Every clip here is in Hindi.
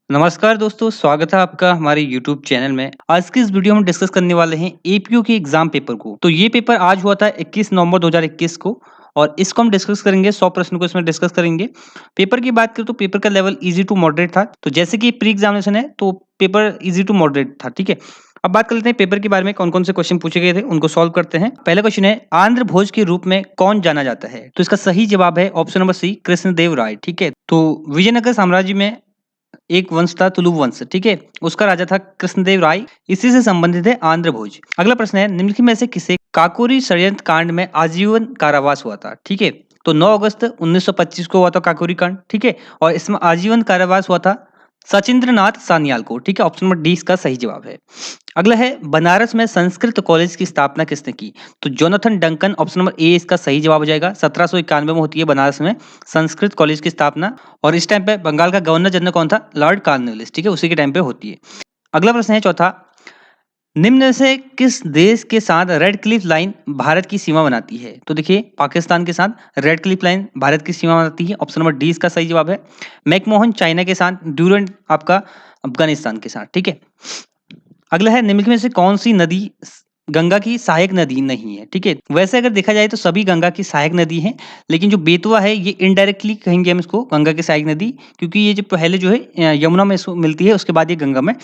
नमस्कार दोस्तों, स्वागत है आपका हमारे यूट्यूब चैनल में। आज की इस वीडियो में डिस्कस करने वाले हैं एपीयू के एग्जाम पेपर को। तो ये पेपर आज हुआ था 21 नवंबर 2021 को और इसको हम डिस्कस करेंगे। 100 प्रश्न को इसमें डिस्कस करेंगे। पेपर की बात करें तो पेपर का लेवल इजी टू मॉडरेट था। तो जैसे कि प्री एग्जामिनेशन है तो पेपर इजी टू मॉडरेट था, ठीक है। अब बात कर लेते हैं पेपर के बारे में, कौन कौन से क्वेश्चन पूछे गए थे उनको सॉल्व करते हैं। पहला क्वेश्चन है, आंध्र भोज के रूप में कौन जाना जाता है? तो इसका सही जवाब है ऑप्शन नंबर सी, कृष्णदेव राय, ठीक है। तो विजयनगर साम्राज्य में एक वंश था तुलु वंश, ठीक है। उसका राजा था कृष्णदेव राय। इसी से संबंधित है आंध्र भोज। अगला प्रश्न है, निम्नलिखित में से किसे काकोरी षड्यंत्र कांड में आजीवन कारावास हुआ था? ठीक है। तो 9 अगस्त 1925 को हुआ था काकोरी कांड, ठीक है। और इसमें आजीवन कारावास हुआ था सचिंद्रनाथ सान्याल को, ठीक है। ऑप्शन नंबर डी इसका सही जवाब है। अगला है, बनारस में संस्कृत कॉलेज की स्थापना किसने की? तो Jonathan Duncan, option number A इसका सही जवाब हो जाएगा। 1791 में होती है बनारस में संस्कृत कॉलेज की स्थापना और इस टाइम पे बंगाल का गवर्नर जनरल कौन था? लॉर्ड कॉर्नवालिस, ठीक है। उसी के टाइम पे होती है। अगला प्रश्न है चौथा, निम्न में से किस देश के साथ रेड क्लिफ लाइन भारत की सीमा बनाती है? तो देखिए, पाकिस्तान के साथ रेड क्लिफ लाइन भारत की सीमा बनाती है। ऑप्शन नंबर डी इसका सही जवाब है। मैकमोहन चाइना के साथ, ड्यूरेंट आपका अफगानिस्तान के साथ, ठीक है। अगला है, निम्नलिखित में से कौन सी नदी गंगा की सहायक नदी नहीं है? ठीक है। वैसे अगर देखा जाए तो सभी गंगा की सहायक नदी है, लेकिन जो बेतवा है ये इनडायरेक्टली कहेंगे हम इसको गंगा की सहायक नदी, क्योंकि ये जो पहले जो है यमुना में इसको मिलती है, उसके बाद ये गंगा में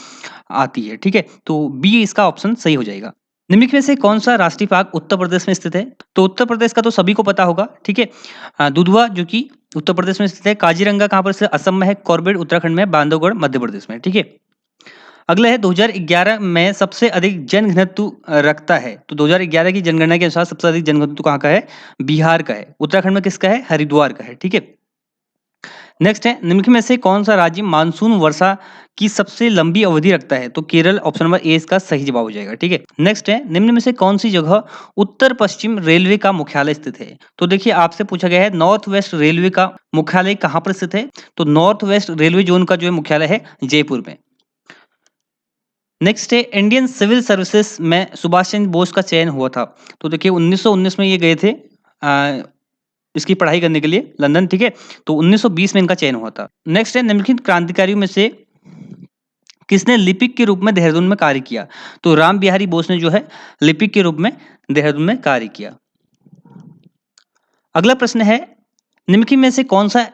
आती है, ठीक है। तो बी इसका ऑप्शन सही हो जाएगा। निम्नलिखित में से कौन सा राष्ट्रीय पार्क उत्तर प्रदेश में स्थित है? तो उत्तर प्रदेश का तो सभी को पता होगा, ठीक है। दुधवा जो कि उत्तर प्रदेश में स्थित है। काजीरंगा कहाँ पर स्थित है? असम में है। कॉर्बेट उत्तराखंड में। बांधवगढ़ मध्य प्रदेश में, ठीक है। अगला है, 2011 में सबसे अधिक जनघनत्व रखता है। तो 2011 की जनगणना के अनुसार सबसे अधिक जनघनत्व कहाँ का है? बिहार का है। उत्तराखंड में किसका है? हरिद्वार का है, ठीक है। नेक्स्ट है, निम्नलिखित में से कौन सा राज्य मानसून वर्षा की सबसे लंबी अवधि रखता है? तो केरल, ऑप्शन नंबर ए इसका सही जवाब हो जाएगा, ठीक है। नेक्स्ट है, निम्न में से कौन सी जगह उत्तर पश्चिम रेलवे का मुख्यालय स्थित है? तो देखिए, आपसे पूछा गया है नॉर्थ वेस्ट रेलवे का मुख्यालय कहाँ पर स्थित है? तो नॉर्थ वेस्ट रेलवे जोन का जो है मुख्यालय है जयपुर में। नेक्स्ट है, इंडियन सिविल सर्विसेज में सुभाष चंद्र बोस का चयन हुआ था। तो देखिए 1919 में ये गए थे इसकी पढ़ाई करने के लिए लंदन, ठीक है। तो 1920 में इनका चयन हुआ था। नेक्स्ट है, निम्नलिखित क्रांतिकारियों में से किसने लिपिक के रूप में देहरादून में कार्य किया? तो राम बिहारी बोस ने जो है लिपिक के रूप में देहरादून में कार्य किया। अगला प्रश्न है, निम्नलिखित में से कौन सा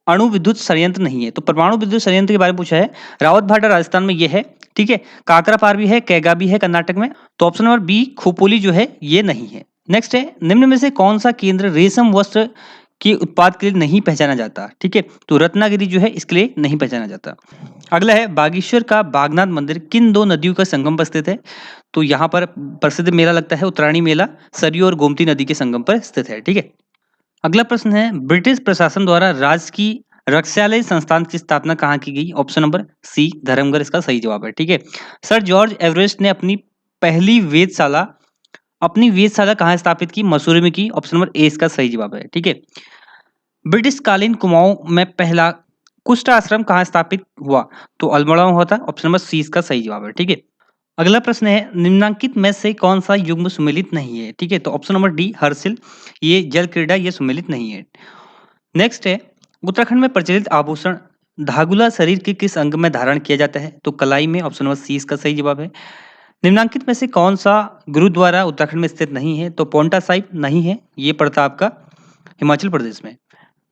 अणु विद्युत संयंत्र नहीं है? तो परमाणु विद्युत संयंत्र के बारे में पूछा है। रावत भाटा राजस्थान में ये है, ठीक है। काकरापार भी है, कैगा भी है कर्नाटक में। तो ऑप्शन नंबर बी खोपोली जो है ये नहीं है। नेक्स्ट है, निम्न में से कौन सा केंद्र रेशम वस्त्र के उत्पाद के लिए नहीं पहचाना जाता? ठीक है। तो रत्नागिरी जो है इसके लिए नहीं पहचाना जाता। अगला है, बागेश्वर का बागनाथ मंदिर किन दो नदियों का संगम पर स्थित है? तो यहाँ पर प्रसिद्ध मेला लगता है उत्तरायणी मेला, सरयू और गोमती नदी के संगम पर स्थित है, ठीक है। अगला प्रश्न है, ब्रिटिश प्रशासन द्वारा राज्य की रक्षालय संस्थान की स्थापना कहाँ की गई? ऑप्शन नंबर सी, धर्मगढ़ इसका सही जवाब है, ठीक है। सर जॉर्ज एवरेस्ट ने अपनी वेधशाला कहाँ स्थापित की? मसूरी में की। ऑप्शन नंबर ए इसका सही जवाब है, ठीक है। ब्रिटिश कालीन कुमाऊं में पहला कुष्ठ आश्रम कहाँ स्थापित हुआ? तो अल्मोड़ा में हुआ था। ऑप्शन नंबर सी इसका सही जवाब है, ठीक है। अगला प्रश्न है, निम्नांकित में से कौन सा युग्म सुमेलित नहीं है? ठीक है। तो ऑप्शन नंबर डी, हर्षिल, ये जल क्रीड़ा ये सुमेलित नहीं है। नेक्स्ट है, उत्तराखंड में प्रचलित आभूषण धागुला शरीर के किस अंग में धारण किया जाता है? तो कलाई में। ऑप्शन नंबर सी इसका सही जवाब है। निम्नांकित में से कौन सा गुरुद्वारा उत्तराखंड में स्थित नहीं है? तो पोंटा साहिब नहीं है, ये पड़ता आपका हिमाचल प्रदेश में।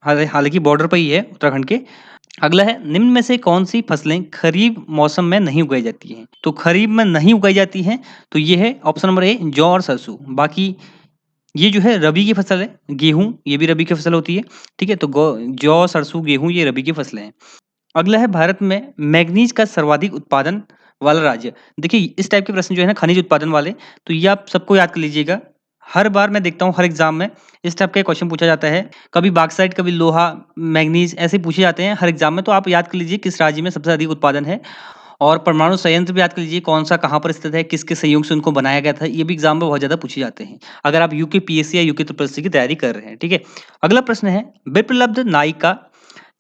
हालांकि बॉर्डर पर ही है उत्तराखंड के। अगला है, निम्न में से कौन सी फसलें खरीफ मौसम में नहीं उगाई जाती हैं? तो खरीफ में नहीं उगाई जाती हैं तो ये है ऑप्शन नंबर ए, जौ और सरसों। बाकी ये जो है रबी की फसल है। गेहूं ये भी रबी की फसल होती है, ठीक है। तो जौ, सरसों, गेहूं ये रबी की फसलें हैं। अगला है, भारत में मैग्नीज का सर्वाधिक उत्पादन वाला राज्य। देखिए, इस टाइप के प्रश्न जो है ना खनिज उत्पादन वाले, तो ये आप सबको याद कर लीजिएगा। हर बार मैं देखता हूँ हर एग्जाम में इस टाइप का क्वेश्चन पूछा जाता है। कभी बॉक्साइट, कभी लोहा, मैग्नीज ऐसे पूछे जाते हैं हर एग्जाम में। तो आप याद कर लीजिए किस राज्य में सबसे अधिक उत्पादन है। और परमाणु संयंत्र भी याद कर लीजिए कौन सा कहाँ पर स्थित है, किसके सहयोग से उनको बनाया गया था। ये भी एग्जाम में बहुत ज्यादा पूछे जाते हैं अगर आप यूके पीएससी या यूके ट्रिपल एससी की तैयारी कर रहे हैं, ठीक है। अगला प्रश्न है, विप्लब्ध नायिका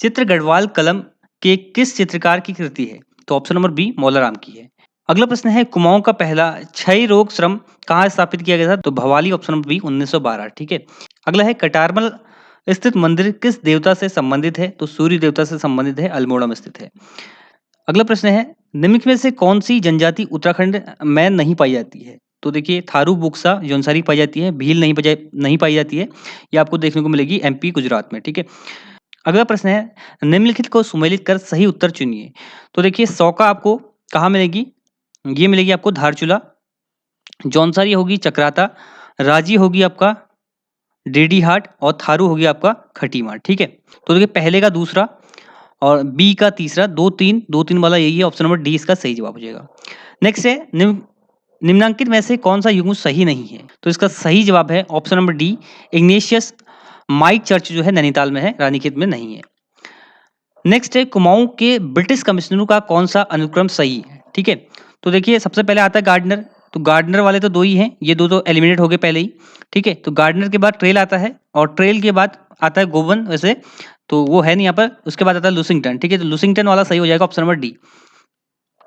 चित्र गढ़वाल कलम के किस चित्रकार की कृति है? तो ऑप्शन नंबर बी, मौलाराम की है। अगला प्रश्न है, कुमाऊं का पहला क्षय रोग श्रम कहाँ स्थापित किया गया था? तो भवाली। ऑप्शन नंबर बी, 1912, ठीक है। अगला है, कटारमल स्थित मंदिर किस देवता से संबंधित है? तो सूर्य देवता से संबंधित है, अल्मोड़ा में स्थित है। अगला प्रश्न है, निम्नलिखित में से कौन सी जनजाति उत्तराखंड में नहीं पाई जाती है? तो देखिए थारू बुक्सा जौनसारी पाई जाती है, भील नहीं पाई जाती है, ये आपको देखने को मिलेगी एमपी गुजरात में, ठीक है। अगला प्रश्न है, निम्नलिखित को सुमेलित कर सही उत्तर चुनिए। तो देखिए सौका आपको कहाँ मिलेगी? ये मिलेगी आपको धारचूला, जौनसारी होगी चक्राता, राजी होगी आपका डेडीहाट और थारू होगी आपका खटीमा, ठीक है। तो देखिए पहले का दूसरा और बी का तीसरा, 2-3 वाला यही है, ऑप्शन नंबर डी इसका सही जवाब हो जाएगा। नेक्स्ट है, निम्नांकित में से कौन सा युग्म सही नहीं है? तो इसका सही जवाब है option number D, Ignatius Mike church जो है नैनीताल में है, रानीखेत में नहीं है। नेक्स्ट है, कुमाऊं के ब्रिटिश कमिश्नरों का कौन सा अनुक्रम सही है? ठीक है, तो देखिए सबसे पहले आता है गार्डनर, तो गार्डनर वाले तो दो ही हैं, ये दो तो एलिमिनेट हो गए पहले ही, ठीक है। तो गार्डनर के बाद ट्रेल आता है और ट्रेल के बाद आता है गोवन, वैसे तो वो है नहीं यहाँ पर। उसके बाद आता है लुसिंगटन, ठीक है, तो लुसिंगटन वाला सही हो जाएगा ऑप्शन नंबर डी।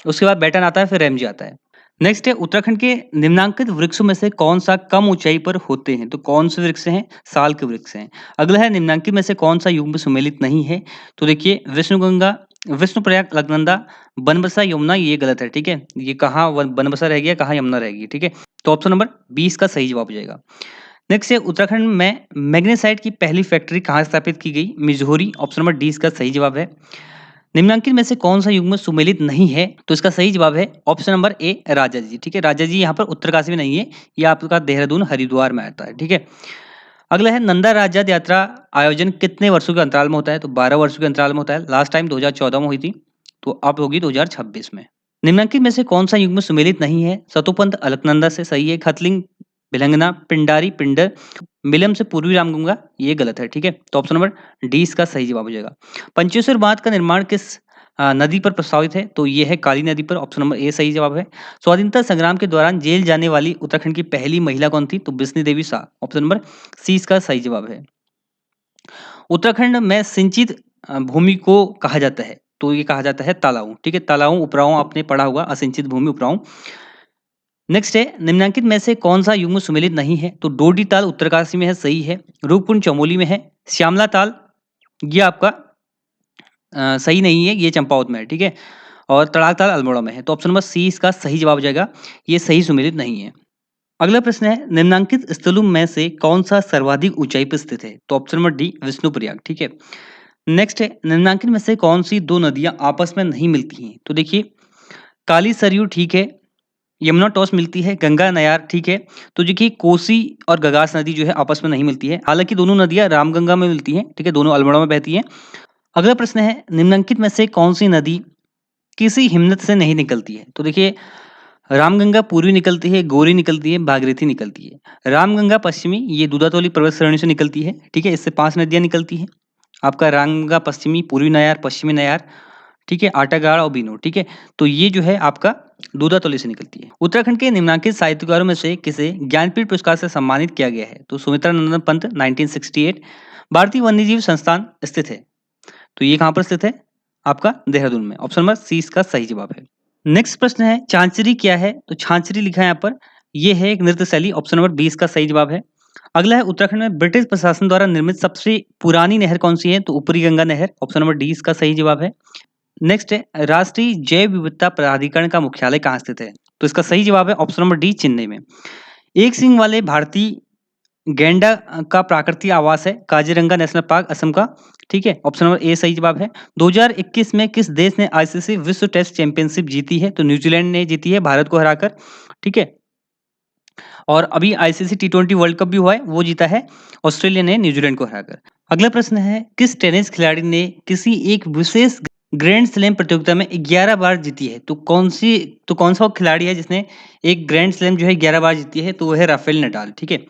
उसके बाद बैटन आता है, फिर रैमजी आता है। नेक्स्ट है, उत्तराखंड के निम्नांकित वृक्षों में से कौन सा कम ऊंचाई पर होते हैं? तो कौन से वृक्ष हैं? साल के वृक्ष हैं। अगला है, निम्नांकित में से कौन सा युग्म सुमेलित नहीं है? तो देखिए विष्णुगंगा, विष्णुप्रयाग, अलकनंदा, बनबसा, यमुना, ये गलत है, ठीक है। ये कहाँ बनबसा रह गया, कहाँ यमुना रह गई, ठीक है। तो ऑप्शन नंबर 20 का सही जवाब हो जाएगा। नेक्स्ट है, उत्तराखंड में मैग्नेसाइट की पहली फैक्ट्री कहाँ स्थापित की गई? मिजोरी, ऑप्शन नंबर डी इसका सही जवाब है। निम्नांकित में से कौन सा युग्म सुमेलित नहीं है? तो इसका सही जवाब है ऑप्शन नंबर ए, राजा जी, ठीक है। राजा जी यहाँ पर उत्तरकाशी में नहीं है, ये आपका देहरादून हरिद्वार में आता है, ठीक है। अगला है, नंदा राज्य यात्रा आयोजन कितने वर्षों के अंतराल में होता है? तो 12 वर्षों के अंतराल में होता है। लास्ट टाइम 2014 में हुई थी, तो अब होगी 2026 में। निम्नांकित में से कौन सा युग्म सुमेलित नहीं है? सतोपंथ अलकनंदा से सही है, खतलिंग भिलंगना, पिंडारी पिंडर, मिलम से पूर्वी रामगंगा, ये गलत है, ठीक है। तो ऑप्शन नंबर डी इसका सही जवाब हो जाएगा। पंचेश्वर बांध का निर्माण किस नदी पर प्रस्तावित है? तो ये है काली नदी पर, ऑप्शन नंबर ए सही जवाब है। स्वाधीनता संग्राम के दौरान जेल जाने वाली उत्तराखंड की पहली महिला कौन थी? तो बिस्नी देवी शाह, ऑप्शन नंबर सी इसका सही जवाब है। उत्तराखंड में सिंचित भूमि को कहा जाता है? तो ये कहा जाता है तालाऊ, ठीक है। तालाऊ उपराऊ आपने पढ़ा होगा, असिंचित भूमि उपराऊ। नेक्स्ट है, निम्नांकित में से कौन सा युग्म सुमेलित नहीं है? तो डोडी ताल उत्तरकाशी में है, सही है। रूपकुंड चमोली में है। श्यामला ताल ये आपका सही नहीं है, ये चंपावत में है, ठीक है। और तड़ाक ताल अल्मोड़ा में है, तो ऑप्शन नंबर सी इसका सही जवाब हो जाएगा, ये सही सुमेलित नहीं है। अगला प्रश्न है, निम्नांकित स्थलों में से कौन सा सर्वाधिक ऊंचाई पर स्थित है? तो ऑप्शन नंबर डी, विष्णुप्रयाग, ठीक है। नेक्स्ट है, निम्नांकित में से कौन सी दो नदियां आपस में नहीं मिलती हैं? तो देखिए काली सरयू ठीक है, यमुना टॉस मिलती है, गंगा नयार ठीक है। तो देखिए कोसी और गगास नदी जो है आपस में नहीं मिलती है, हालांकि दोनों नदियां रामगंगा में मिलती हैं, ठीक है, दोनों अल्मोड़ा में बहती हैं। अगला प्रश्न है, निम्नलिखित में से कौन सी नदी किसी हिमनद से नहीं निकलती है? तो देखिए रामगंगा पूर्वी निकलती है, गौरी निकलती है, भागीरथी निकलती है। रामगंगा पश्चिमी, ये दूधातोली पर्वत श्रेणी से निकलती है, ठीक है। इससे 5 नदियां निकलती हैं आपका, रामगंगा पश्चिमी, पूर्वी नयार, पश्चिमी नयार, ठीक है, आटागाड़ और बीनो, ठीक है। तो ये जो है आपका दूधातोली से निकलती है। उत्तराखंड के निम्नांकित साहित्यकारों में से किसे ज्ञानपीठ पुरस्कार से सम्मानित किया गया है? तो सुमित्रा नंदन पंत 1968। भारतीय वन्यजीव संस्थान स्थित है, तो ये कहाँ पर स्थित है? आपका देहरादून में, ऑप्शन नंबर सी इसका सही जवाब है। नेक्स्ट प्रश्न है, छाछरी क्या है? तो छाछरी लिखा है यहाँ पर, ये है एक नृत्य शैली, ऑप्शन नंबर 20 का सही जवाब है। अगला है, उत्तराखंड में ब्रिटिश प्रशासन द्वारा निर्मित सबसे पुरानी नहर कौन सी है? तो ऊपरी गंगा नहर, ऑप्शन नंबर डी इसका सही जवाब है। नेक्स्ट है, राष्ट्रीय जैव विविधता प्राधिकरण का मुख्यालय कहाँ स्थित है? तो इसका सही जवाब है ऑप्शन नंबर डी, चेन्नई में। एक सींग वाले भारतीय गैंडा का प्राकृतिक आवास है काजीरंगा नेशनल पार्क, असम का, ठीक है। ऑप्शन नंबर ए सही जवाब है। 2021 में किस देश ने आईसीसी विश्व टेस्ट चैंपियनशिप जीती है? तो न्यूजीलैंड ने जीती है भारत को हराकर, ठीक है। और अभी आईसीसी टी20 वर्ल्ड कप भी हुआ है, वो जीता है ऑस्ट्रेलिया ने न्यूजीलैंड को हराकर। अगला प्रश्न है, किस टेनिस खिलाड़ी ने किसी एक विशेष ग्रैंड स्लैम प्रतियोगिता में 11 बार जीती है? तो कौन सा वो खिलाड़ी है जिसने एक ग्रैंड स्लैम जो है 11 बार जीती है? तो वो है राफेल नडाल, ठीक है।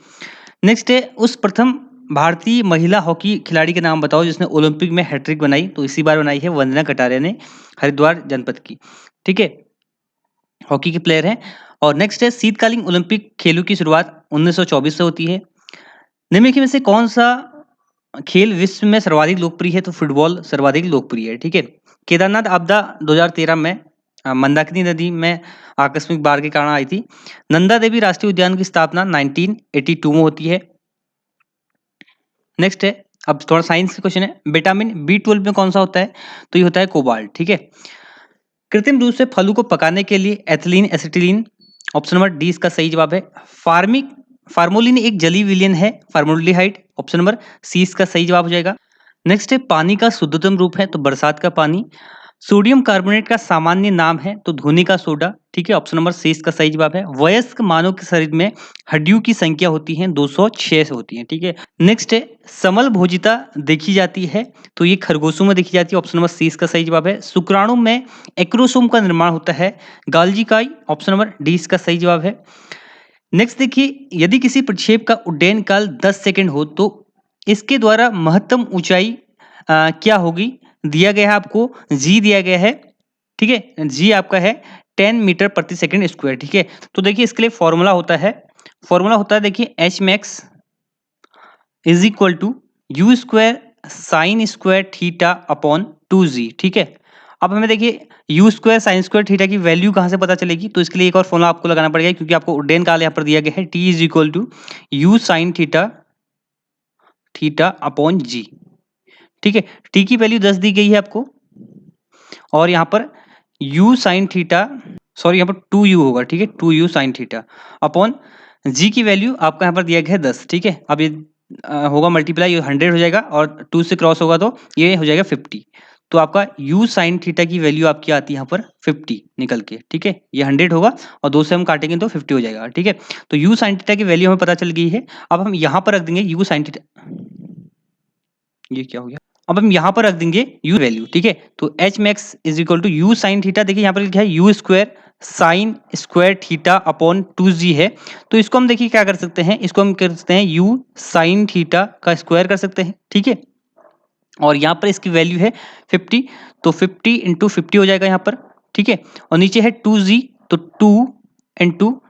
नेक्स्ट है, उस प्रथम भारतीय महिला हॉकी खिलाड़ी के नाम बताओ जिसने ओलंपिक में हैट्रिक बनाई? तो इसी बार बनाई है वंदना कटारिया ने, हरिद्वार जनपद की, ठीक है, हॉकी की प्लेयर है। और नेक्स्ट है, शीतकालीन ओलंपिक खेलों की शुरुआत 1924 से होती है। निम्नलिखित में से कौन सा खेल विश्व में सर्वाधिक लोकप्रिय है? तो फुटबॉल सर्वाधिक लोकप्रिय है, ठीक है। केदारनाथ आपदा 2013 में मंदाकिनी नदी में आकस्मिक बाढ़ के कारण आई थी। नंदा देवी राष्ट्रीय उद्यान की स्थापना 1982 में होती है। नेक्स्ट है, अब थोड़ा साइंस का क्वेश्चन है, विटामिन बी 12 में कौन सा होता है? तो ये होता है कोबाल्ट, ठीक है। कृत्रिम रूप से फलों को पकाने के लिए ethylene acetylene, option number D इसका सही जवाब है। फार्मोलिन एक जलीय विलयन है, फार्मोल्डिहाइड, ऑप्शन नंबर सी इसका सही जवाब हो जाएगा। नेक्स्ट है पानी का शुद्धतम रूप है तो बरसात का पानी। सोडियम कार्बोनेट का सामान्य नाम है तो धोने का सोडा, ठीक है, ऑप्शन नंबर सी इसका सही जवाब है। वयस्क मानव के शरीर में हड्डियों की संख्या होती है 206 से होती है, ठीक है। नेक्स्ट है समल भोजिता देखी जाती है तो ये खरगोशों में देखी जाती है, ऑप्शन नंबर सी इसका सही जवाब है। शुक्राणु में एक्रोसोम का निर्माण होता है, गाल्जी काई, ऑप्शन नंबर डी इसका सही जवाब है। नेक्स्ट देखिए, यदि किसी प्रक्षेप का उड्डयन काल 10 सेकंड हो तो इसके द्वारा महत्तम ऊंचाई क्या होगी? दिया गया है आपको, जी दिया गया है, ठीक है, जी आपका है 10 मीटर प्रति सेकंड स्क्वायर, ठीक है। तो देखिए इसके लिए फॉर्मूला होता है देखिए H max is equal to u square sine square theta upon 2g, ठीक है। अब हमें देखिए u square sine square theta की वैल्यू कहाँ से पता चलेगी, तो इसके लिए एक और फॉर्मूला आपको लगाना पड़ेगा क्योंकि आपको उड्डयन काल यहाँ पर दिया गया है T is equal to you sine theta upon G, ठीक है। टी की वैल्यू 10 दी गई है आपको और यहाँ पर u साइन थीटा, सॉरी यहाँ पर 2u होगा, ठीक है, 2u sign theta upon g की वैल्यू आपका यहाँ पर दिया गया है 10, ठीक है। अब ये होगा मल्टीप्लाई, ये 100 हो जाएगा और 2 से क्रॉस होगा तो ये हो जाएगा 50। तो आपका u साइन थीटा की वैल्यू आपकी आती है यहाँ पर 50 निकल के, ठीक है। ये 100 होगा और 2 से हम काटेंगे तो 50 हो जाएगा, ठीक है। तो u साइन थीटा की वैल्यू हमें पता चल गई है। अब हम यहाँ पर रख देंगे u साइन थीटा, ये क्या हो गया, अब हम यहाँ पर रख देंगे u वैल्यू, ठीक है। तो H max is equal to you sine theta, देखिए यहाँ पर लिखा है u square sine square theta upon 2g है। तो इसको हम देखिए क्या कर सकते हैं, इसको हम कर सकते हैं यू साइन थीटा का स्क्वायर कर सकते हैं, ठीक है। और यहाँ पर इसकी वैल्यू है 50, तो 50 इंटू 50 हो जाएगा यहाँ पर, ठीक है। और नीचे है 2g, तो 2 इंटू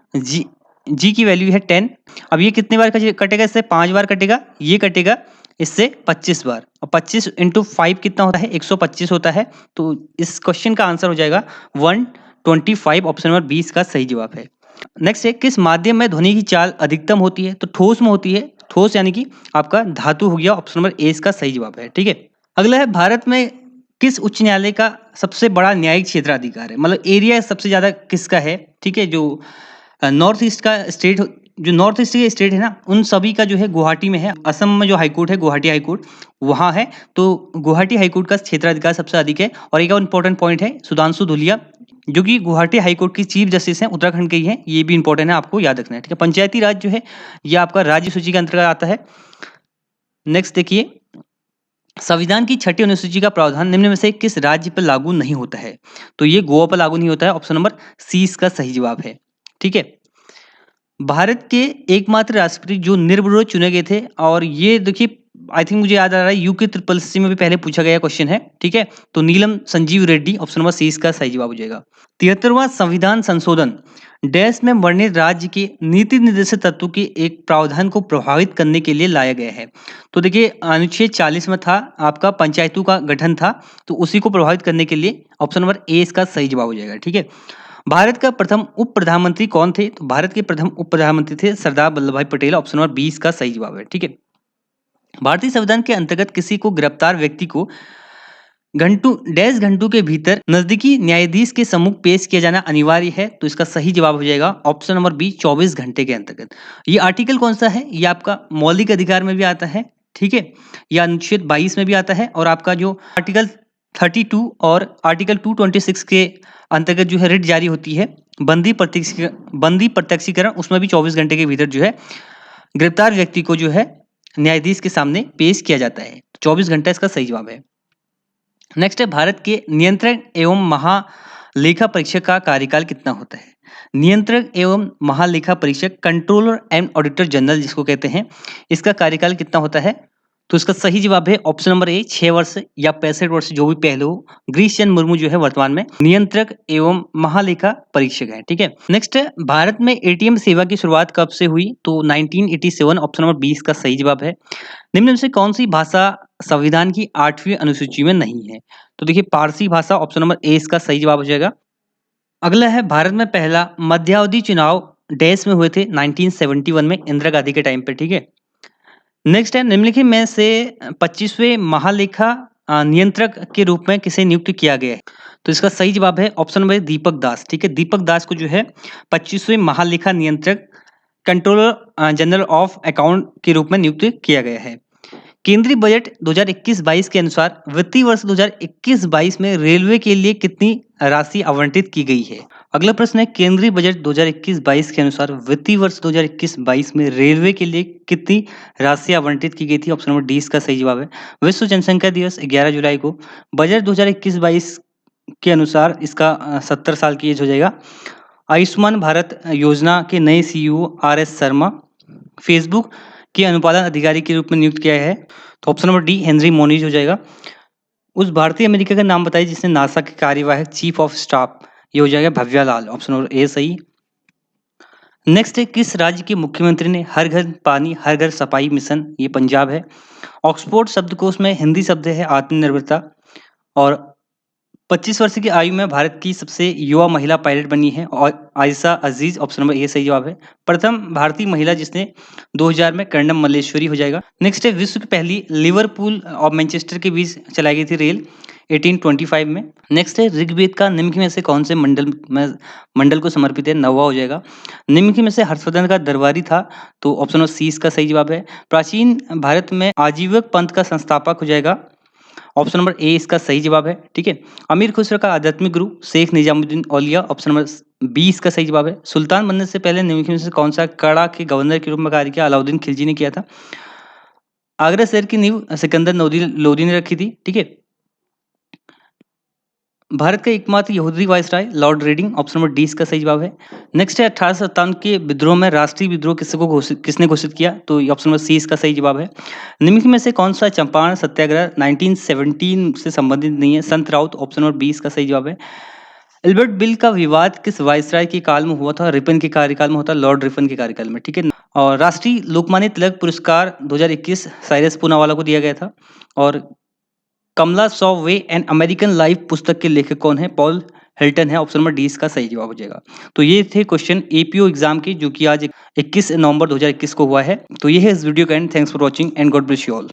जी की वैल्यू है 10। अब ये कितने बार कटेगा, इससे 5 बार कटेगा, ये कटेगा इससे 25 बार, और 25 इंटू 5 कितना होता है, 125 होता है। तो इस क्वेश्चन का आंसर हो जाएगा 125, ऑप्शन नंबर 20 का सही जवाब है। नेक्स्ट है किस माध्यम में ध्वनि की चाल अधिकतम होती है, तो ठोस में होती है, ठोस यानी कि आपका धातु हो गया, ऑप्शन नंबर ए इसका सही जवाब है, ठीक है। अगला है भारत में किस उच्च न्यायालय का सबसे बड़ा न्यायिक क्षेत्राधिकार है, मतलब एरिया सबसे ज्यादा किसका है, ठीक है। जो नॉर्थ ईस्ट का स्टेट, जो नॉर्थ ईस्ट के स्टेट है ना, उन सभी का जो है गुवाहाटी में है। असम में जो हाईकोर्ट है गुवाहाटी हाईकोर्ट वहाँ है, तो गुवाहाटी हाईकोर्ट का क्षेत्राधिकार सबसे अधिक है। और एक और इंपॉर्टेंट पॉइंट है, सुधांशु धुलिया जो कि गुवाहाटी हाईकोर्ट की चीफ जस्टिस हैं, उत्तराखंड के ही हैं, ये भी इंपॉर्टेंट है, आपको याद रखना है, ठीक है। पंचायती राज जो है ये आपका राज्य सूची के अंतर्गत आता है। नेक्स्ट देखिए, संविधान की छठी अनुसूची का प्रावधान निम्न में से किस राज्य पर लागू नहीं होता है, तो ये गोवा पर लागू नहीं होता है, ऑप्शन नंबर सी इसका सही जवाब है, ठीक है। भारत के एकमात्र राष्ट्रपति जो निर्विरोध चुने गए थे, और ये देखिए आई थिंक मुझे याद आ रहा है यूके ट्रिपल सी में भी पहले पूछा गया क्वेश्चन है, ठीक है। तो Neelam Sanjiva Reddy, option number C इसका सही जवाब हो जाएगा। 73वां संविधान संशोधन डैश में वर्णित राज्य के नीति निर्देशक तत्व के एक प्रावधान को प्रभावित करने के लिए लाया गया है। तो देखिए अनुच्छेद 40 में था आपका पंचायतों का गठन था, तो उसी को प्रभावित करने के लिए ऑप्शन नंबर ए इसका सही जवाब हो जाएगा, ठीक है। भारत का प्रथम उप प्रधानमंत्री कौन थे, तो भारत के प्रथम उप प्रधानमंत्री थे सरदार वल्लभ भाई पटेल, ऑप्शन नंबर 20 का सही जवाब है, ठीक है। भारतीय संविधान के अंतर्गत किसी को गिरफ्तार व्यक्ति को घंटों के भीतर नजदीकी न्यायाधीश के सम्मुख पेश किया जाना अनिवार्य है, तो इसका सही जवाब हो जाएगा ऑप्शन नंबर बी 24 घंटे के अंतर्गत। ये आर्टिकल कौन सा है, ये आपका मौलिक अधिकार में भी आता है, ठीक है, या अनुच्छेद 22 में भी आता है, और आपका जो आर्टिकल 32 और आर्टिकल 226 के अंतर्गत जो है रिट जारी होती है बंदी प्रत्यक्षीकरण, उसमें भी 24 घंटे के भीतर जो है गिरफ्तार व्यक्ति को जो है न्यायाधीश के सामने पेश किया जाता है। 24 घंटा इसका सही जवाब है। नेक्स्ट है भारत के नियंत्रक एवं महालेखा परीक्षक का कार्यकाल कितना होता है। नियंत्रक एवं महालेखा परीक्षक, कंट्रोलर एंड ऑडिटर जनरल जिसको कहते हैं, इसका कार्यकाल कितना होता है, तो इसका सही जवाब है ऑप्शन नंबर ए 6 वर्ष या 65 वर्ष जो भी पहले हो। गिरीश चंद्र मुर्मू जो है वर्तमान में नियंत्रक एवं महालेखा परीक्षक है, ठीक है। नेक्स्ट है भारत में एटीएम सेवा की शुरुआत कब से हुई, तो 1987, ऑप्शन नंबर 20 का सही जवाब है। निम्न में से कौन सी भाषा संविधान की 8वीं अनुसूची में नहीं है, तो देखिए पारसी भाषा, ऑप्शन नंबर ए इसका सही जवाब हो जाएगा। अगला है भारत में पहला मध्यावधि चुनाव डैश में हुए थे 1971 में, इंदिरा गांधी के टाइम पे, ठीक है। नेक्स्ट है निम्नलिखित में से 25वें महालेखा नियंत्रक के रूप में किसे नियुक्त किया गया है? तो इसका सही जवाब है ऑप्शन नंबर दीपक दास। ठीक है, दीपक दास को जो है 25वें महालेखा नियंत्रक कंट्रोलर जनरल ऑफ अकाउंट के रूप में नियुक्त किया गया है। केंद्रीय बजट 2021-22 के अनुसार वित्तीय वर्ष 2021-22 में रेलवे के लिए कितनी राशि आवंटित की गई है? अगला प्रश्न है, केंद्रीय बजट 2021-22 के अनुसार वित्तीय वर्ष 2021-22 में रेलवे के लिए कितनी राशि आवंटित की गई थी? ऑप्शन नंबर डी इसका सही जवाब है। विश्व जनसंख्या दिवस 11 जुलाई को। बजट 2021-22 के अनुसार इसका 70 साल की एज हो जाएगा। आयुष्मान भारत योजना के नए सीईओ आर.एस. शर्मा फेसबुक के अनुपालन अधिकारी के रूप में नियुक्त किया है। तो ऑप्शन नंबर डी हेनरी मोनिज हो जाएगा। उस भारतीय अमेरिका का नाम बताइए जिसने नासा के कार्यवाहक चीफ ऑफ स्टाफ, ये हो जाएगा भव्या लाल। ऑप्शन नंबर ए सही। नेक्स्ट है, किस राज्य के मुख्यमंत्री ने हर घर पानी हर घर सफाई मिशन, ये पंजाब है। ऑक्सफोर्ड शब्दकोश में हिंदी शब्द है आत्मनिर्भरता। और 25 वर्ष की आयु में भारत की सबसे युवा महिला पायलट बनी है और आयशा अजीज। ऑप्शन नंबर ए सही जवाब है। प्रथम भारतीय महिला जिसने 2000 में कर्णम मल्लेश्वरी हो जाएगा। नेक्स्ट है, विश्व की पहली लिवरपूल और मैनचेस्टर के बीच चलाई गई थी रेल 1825 में। नेक्स्ट है, ऋग्वेद का निम्न में से कौन से मंडल को समर्पित है? नौवा हो जाएगा। निम्न में से हर्षवर्धन का दरबारी था, तो ऑप्शन नंबर सी इसका सही जवाब है। प्राचीन भारत में आजीवक पंथ का संस्थापक हो जाएगा। ऑप्शन नंबर ए इसका सही जवाब है। ठीक है, अमीर खुसरो का आध्यात्मिक गुरु शेख निजामुद्दीन औलिया। ऑप्शन नंबर बी इसका सही जवाब है। सुल्तान बनने से पहले निम्नलिखित में से कौन सा कड़ा के गवर्नर के रूप में कार्य किया? अलाउद्दीन खिलजी ने किया था। आगरा शहर की नींव सिकंदर लोदी ने रखी थी। ठीक है, भारत का एकमात्र यहूदी viceroy Lord Reading. Option number D इसका सही जवाब है। नेक्स्ट है, 1857 के विद्रोह में राष्ट्रीय विद्रोह किसने घोषित किया? तो ऑप्शन नंबर सी इसका सही जवाब है। निम्नलिखित में से कौन सा चंपारण सत्याग्रह 1917 से संबंधित नहीं है? संत राउत। ऑप्शन नंबर बी इसका सही जवाब है। एल्बर्ट बिल का विवाद किस वायसराय के काल में हुआ था? रिपन के कार्यकाल में होता, लॉर्ड रिपन के कार्यकाल में। ठीक है, और राष्ट्रीय लोकमान्य तिलक पुरस्कार 2021 साइरस पूनावाला को दिया गया था। और Kamala saw way an American life पुस्तक के लेखक कौन है? पॉल हिल्टन है। ऑप्शन नंबर डी इसका सही जवाब हो जाएगा। तो ये थे क्वेश्चन एपीओ एग्जाम के, जो कि आज 21 नवंबर 2021 को हुआ है। तो ये है इस वीडियो का and. Thanks for watching and God bless you all.